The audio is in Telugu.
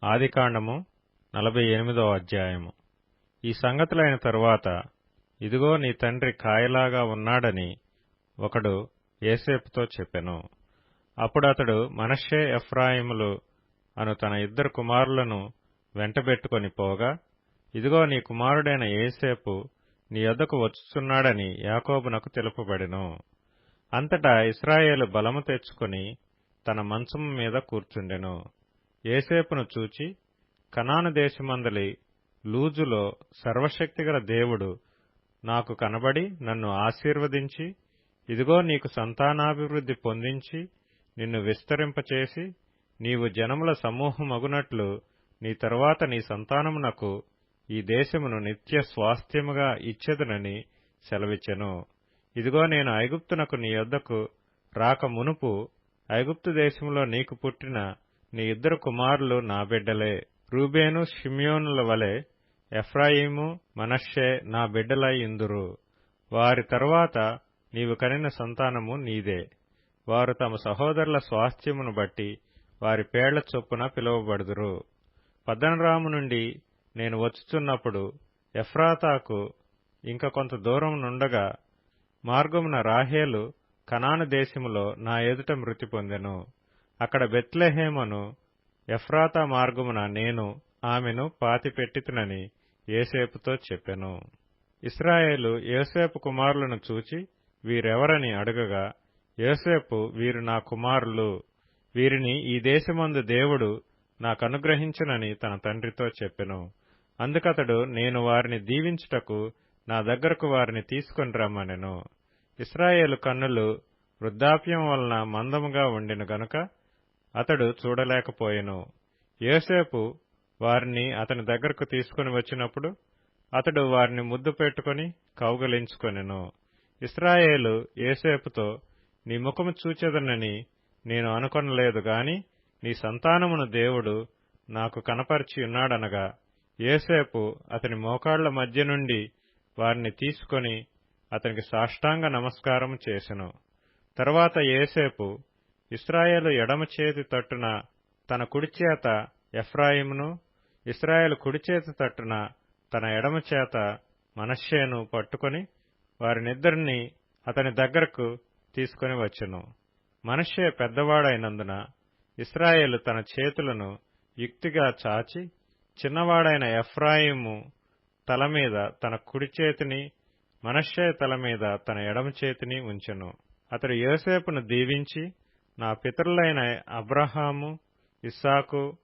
ఆదికాండము 48వ అధ్యాయము. ఈ సంగతులైన తరువాత, ఇదిగో నీ తండ్రి కాయలాగా ఉన్నాడని ఒకడు యోసేపుతో చెప్పెను. అప్పుడు అతడు మనష్షే ఎఫ్రాయిములు అను తన ఇద్దరు కుమారులను వెంటబెట్టుకొని పోగా, ఇదిగో నీ కుమారుడైన యోసేపు నీ యొద్దకు వచ్చుచున్నాడని యాకోబునకు తెలుపబడెను. అంతటా ఇశ్రాయేలు బలము తెచ్చుకొని తన మంచము మీద కూర్చుండెను. యోసేపును చూచి, కనాను దేశమందలి లూజులో సర్వశక్తిగల దేవుడు నాకు కనబడి నన్ను ఆశీర్వదించి, ఇదిగో నీకు సంతానాభివృద్ధి పొందించి నిన్ను విస్తరింపచేసి, నీవు జనముల సమూహమగునట్లు నీ తరువాత నీ సంతానమునకు ఈ దేశమును నిత్య స్వాస్థ్యముగా ఇచ్చెదనని సెలవిచ్చెను. ఇదిగో నేను ఐగుప్తునకు నీ యొద్దకు రాక మునుపు ఐగుప్తు దేశములో నీకు పుట్టిన నీ ఇద్దరు కుమారులు నా బిడ్డలే. రూబేను షిమ్యోనుల వలె ఎఫ్రాయిము మనష్షే నా బిడ్డలై ఇందురు. వారి తరువాత నీవు కనిన సంతానము నీదే. వారు తమ సహోదరుల స్వాస్థ్యమును బట్టి వారి పేళ్ల చొప్పున పిలువబడుదురు. పద్దనరాము నుండి నేను వచ్చుచున్నప్పుడు ఎఫ్రాతాకు ఇంక కొంత దూరం నుండగా మార్గమున రాహేలు కనాను దేశములో నా ఎదుట మృతి పొందెను. అక్కడ బెత్లెహేమును ఎఫ్రాతా మార్గమున నేను ఆమెను పాతిపెట్టితునని యోసేపుతో చెప్పెను. ఇశ్రాయేలు యోసేపు కుమారులను చూచి వీరెవరని అడుగగా, యోసేపు, వీరు నా కుమారులు, వీరిని ఈ దేశమందు దేవుడు నాకనుగ్రహించునని తన తండ్రితో చెప్పెను. అందుకతడు, నేను వారిని దీవించుటకు నా దగ్గరకు వారిని తీసుకొని రమ్మనెను. ఇశ్రాయేలు కన్నులు వృద్ధాప్యం వలన మందముగా ఉండెను గనుక అతడు చూడలేకపోయెను. యోసేపు వారిని అతని దగ్గరకు తీసుకుని వచ్చినప్పుడు అతడు వారిని ముద్దు పెట్టుకుని కౌగలించుకొనెను. ఇశ్రాయేలు యోసేపుతో, నీ ముఖము చూచెదనని నేను అనుకొనలేదు గాని నీ సంతానమును దేవుడు నాకు కనపరిచి ఉన్నాడనగా, యోసేపు అతని మోకాళ్ల మధ్య నుండి వారిని తీసుకొని అతనికి సాష్టాంగ నమస్కారము చేసెను. తరువాత యోసేపు ఇశ్రాయేలు ఎడమ చేతి తట్టున తన కుడిచేత ఎఫ్రాయిమును, ఇశ్రాయేలు కుడిచేతి తట్టున తన ఎడమ చేత మనష్షేను పట్టుకొని వారినిద్దరినీ అతని దగ్గరకు తీసుకుని వచ్చెను. మనష్షే పెద్దవాడైనందున ఇశ్రాయేలు తన చేతులను యుక్తిగా చాచి చిన్నవాడైన ఎఫ్రాయిము తల మీద తన కుడి చేతిని, మనష్షే తల మీద తన ఎడమ చేతిని ఉంచెను. అతడు యోసేపును దీవించి, నా పితరులైన అబ్రహాము, ఇస్సాకు,